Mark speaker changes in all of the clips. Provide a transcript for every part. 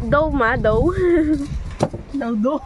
Speaker 1: Daw ma, daw.
Speaker 2: Daw.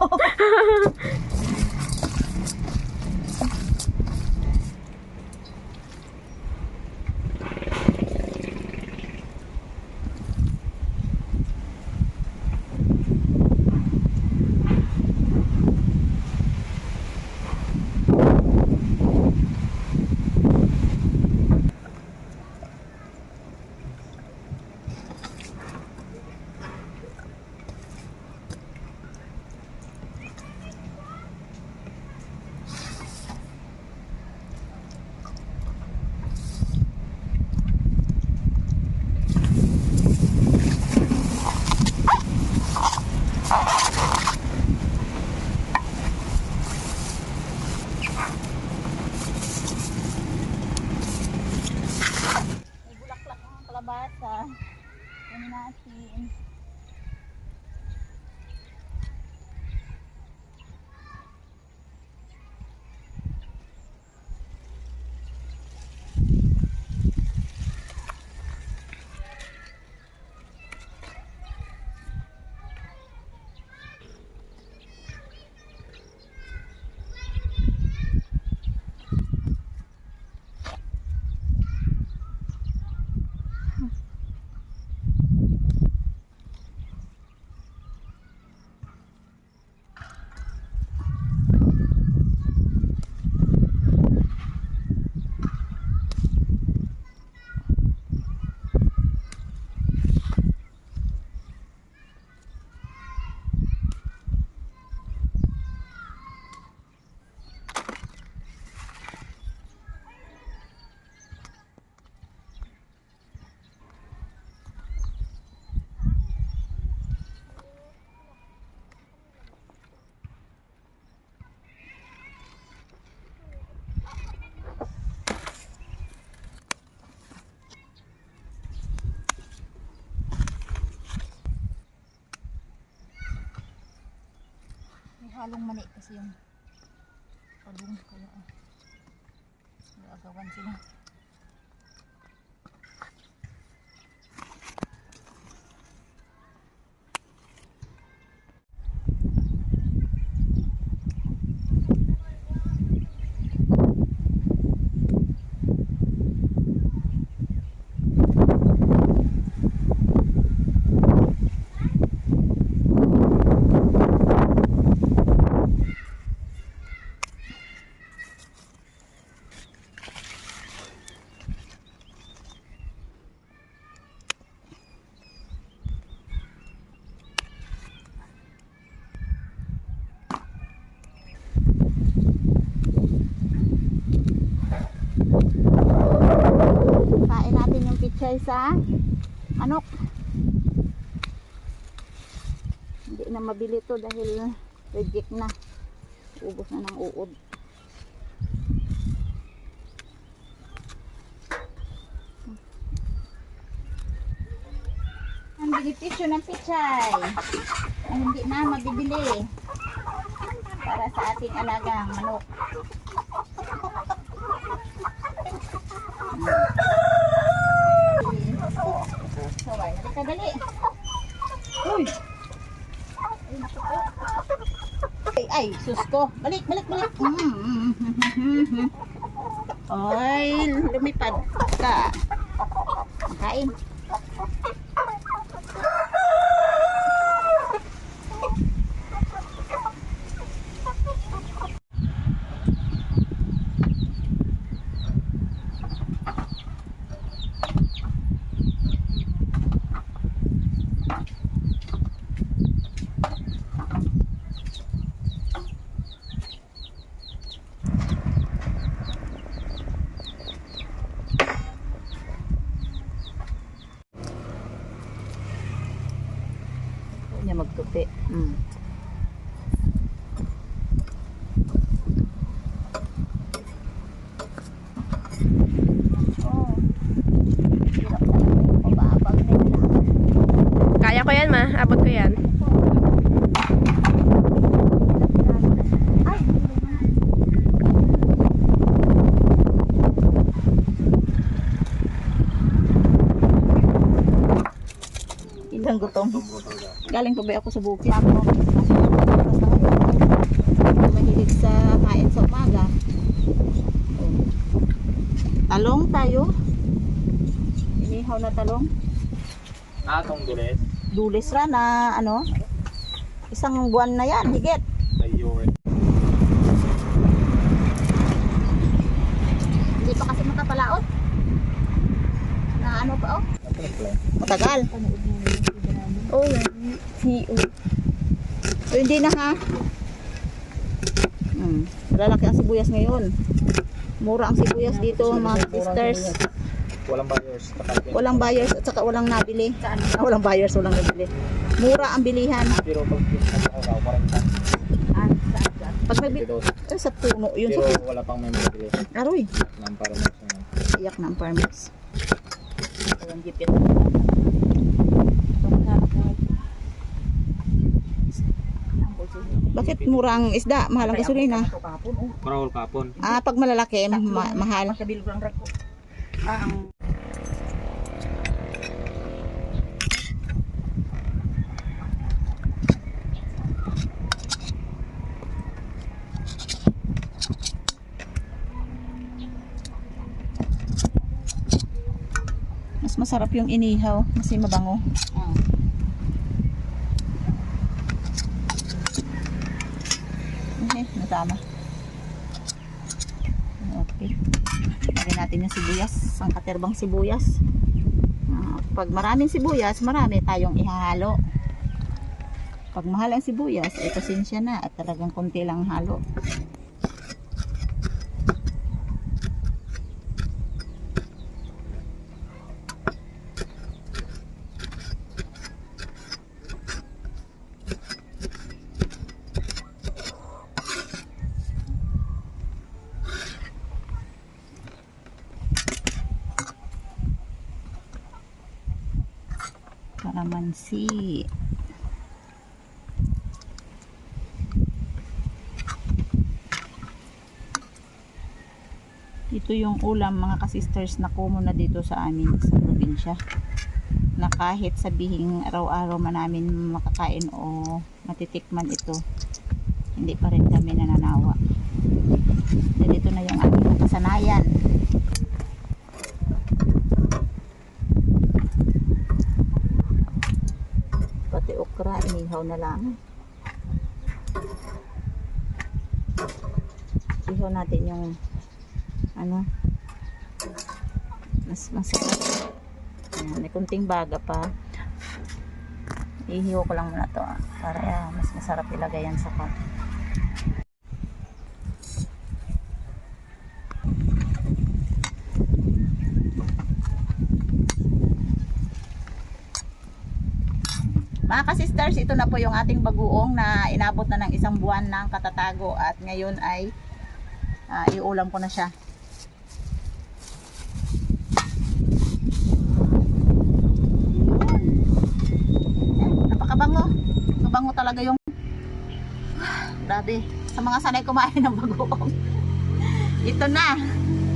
Speaker 2: Kalabasa. Kunin natin. Halong mani kasi yung palong kaya agawan sila. Kain natin yung pichay sa manok. Hindi na mabili to dahil reject na. Ubos na ng uod. Ang benepisyo ng pichay na hindi na mabibili para sa ating alagang manok. Saway, halika dali. Uy! Ay, sus ko. Balik. Ay, lumipad ka. Kain. Galing pa ba ako sa bukid? Mahilig sa kain sa umaga. Oh. Talong tayo. Inihaw na talong.
Speaker 3: Atong dulit.
Speaker 2: Dulis ra na ano. Isang buwan na yan, higit.
Speaker 3: Ayun.
Speaker 2: Hindi pa kasi makapalaot. Na ano pa oh? Matagal.
Speaker 1: Oh, si
Speaker 2: So hindi na ha. Malalaki ang sibuyas ngayon. Mura ang sibuyas dito mga sisters.
Speaker 3: Walang buyers.
Speaker 2: Walang buyers at saka walang nabili. Walang buyers, walang nabili. Mura ang bilihan.
Speaker 3: Pero pag ako, parang
Speaker 2: Pag may sa puno yun
Speaker 3: pero
Speaker 2: sa
Speaker 3: wala pang may mabili.
Speaker 2: aroy.
Speaker 3: Nang para mo sa
Speaker 2: Iyak ng permits. Walang gipit. Bakit murang isda? Mahal ang gasolina.
Speaker 3: Parawal kapon.
Speaker 2: Pag malalaki, mahal. Mas masarap yung inihaw kasi mabango. Okay, natama. Okay. Lagyan natin yung sibuyas, ang katerbang sibuyas. Pag maraming sibuyas, marami tayong ihahalo. Pag mahal ang sibuyas, ay pasensya na at talagang konti lang halo. Kalamansi. Ito yung ulam mga kasisters na common na dito sa amin sa probinsya. Na kahit sabihing araw-araw man namin makakain o matitikman ito, hindi pa rin kami nananawa. Dahil ito na yung aming nakasanayan. Pati okra, inihaw na lang. Ihaw natin yung ano, mas masarap. May kunting baga pa. Ihiwa ko lang muna to para mas masarap ilagay yan sa pot. Mga ka-sisters, ito na po yung ating bagoong na inabot na ng isang buwan ng katatago at ngayon ay iulam ko na siya. Napakabango. Mabango talaga yung grabe. Sa mga sanay kumain ng bagoong. Ito na.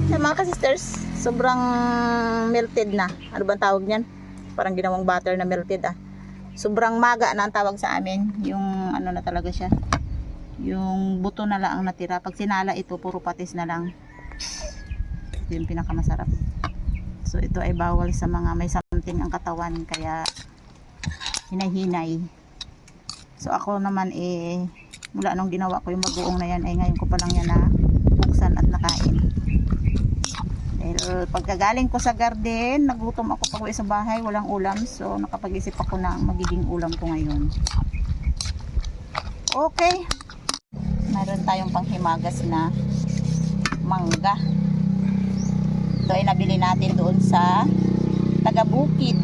Speaker 2: Sa mga ka-sisters, sobrang melted na. Ano bang tawag niyan? Parang ginawang butter na melted Sobrang maga na ang tawag sa amin. Yung ano na talaga siya. Yung buto na lang ang natira. Pag sinala ito, puro patis na lang. Ito yung pinakamasarap. So ito ay bawal sa mga may something ang katawan. Kaya hinay-hinay. So ako naman mula nung ginawa ko yung bagoong na yan, ngayon ko pa lang yan na buksan at nakain. Dahil pagkagaling ko sa garden, nagutom ako pag uwi sa bahay, walang ulam. So nakapag-isip ako na magiging ulam ko ngayon. Okay. Mayroon tayong panghimagas na mangga. Ito ay nabili natin doon sa Taga-Bukid.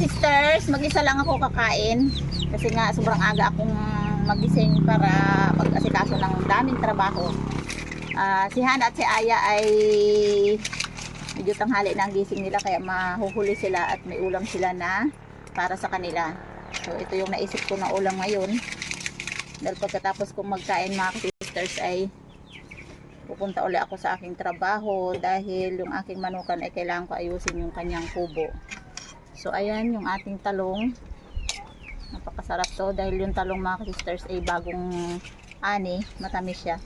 Speaker 2: Sisters, mag-isa lang ako kakain. Kasi nga sobrang aga akong magising para mag-asikaso ng daming trabaho. Si Hana at si Aya ay medyo tanghali na ang gising nila kaya mahuhuli sila at may ulam sila na para sa kanila. So ito yung naisip ko na ulam ngayon. Dahil pagkatapos kong magkain mga sisters ay pupunta ulit ako sa aking trabaho dahil yung aking manukan ay kailangan ko ayusin yung kanyang kubo. So ayan yung ating talong. Napakasarap to dahil yung talong mga sisters ay bagong ani, matamis siya.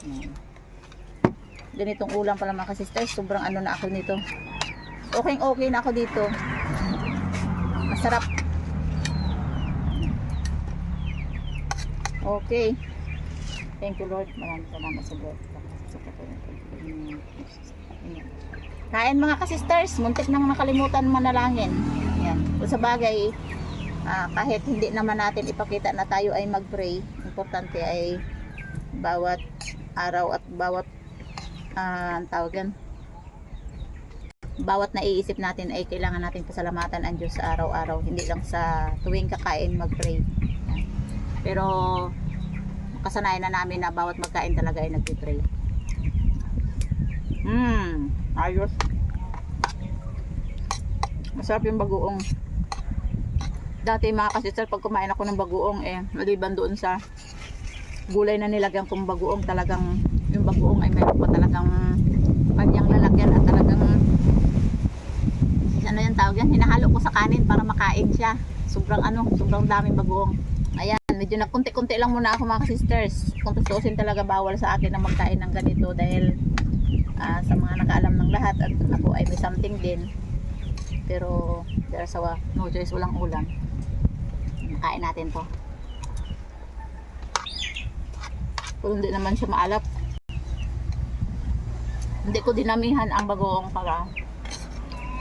Speaker 2: Ayan. Ganitong ulam pala mga sisters, sobrang ano na ako nito. Okay na ako dito. Masarap. Okay. Thank you Lord. Maraming salamat sa Lord. Kain mga kasisters, muntik nang nakalimutan manalangin. Yan. Kung sa bagay, kahit hindi naman natin ipakita na tayo ay mag-pray, importante ay bawat araw at bawat ang tawag yan, bawat naiisip natin ay kailangan natin pasalamatan ang Diyos sa araw-araw, hindi lang sa tuwing kakain mag-pray. Pero kasanayan na namin na bawat magkain talaga ay nag-pray. Ayos. Masarap yung bagoong. Dati mga kasisar, pag kumain ako ng bagoong, maliban doon sa gulay na nilagyan kong bagoong, talagang yung bagoong ay meron pa talagang kanyang lalagyan at talagang ano yung tawag yan, hinahalo ko sa kanin para makain siya. Sobrang daming bagoong. Ayan, medyo nagkunti-kunti lang muna ako mga sisters. Kung tutusin talaga bawal sa akin na magkain ng ganito dahil sa mga nakaalam ng lahat at ako ay may something din. Pero there's no choice, walang ulam. Makain natin to. Kung hindi naman siya maalap, hindi ko dinamihan ang bagoong para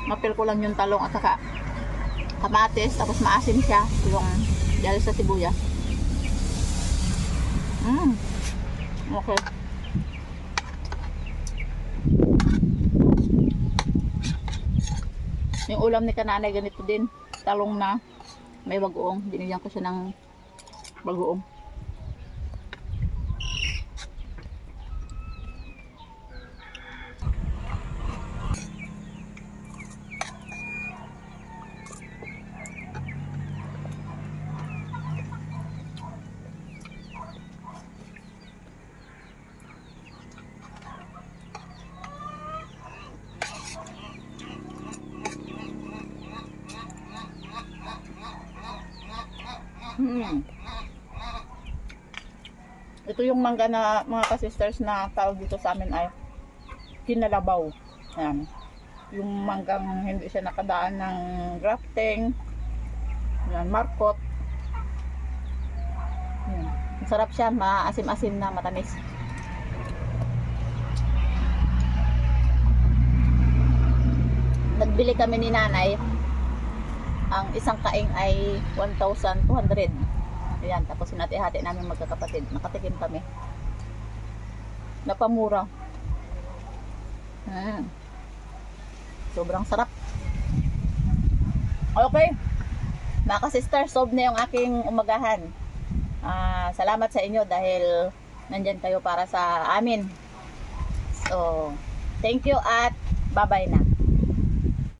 Speaker 2: mapil ko lang yung talong at saka kamatis, tapos maasim siya yung dahil sa sibuyas. Okay. Yung ulam ni Kananay ganito din, talong na may bagoong. Binigyan ko siya ng bagoong. Ito yung mangga na mga kasisters na tawag dito sa amin ay kinalabaw. Ayan. Yung manggang hindi siya nakadaan ng grafting. Ayan, markot. Ayan. Masarap siya, maasim-asim na matamis. Nagbili kami ni nanay. Ang isang kaing ay 1,200. Ayan, tapos sinati-hati namin magkakapatid. Nakatikim kami. Napamura. Sobrang sarap. Okay. Mga ka-sister, solve na yung aking umagahan. Salamat sa inyo dahil nandyan kayo para sa amin. So, thank you at bye-bye na.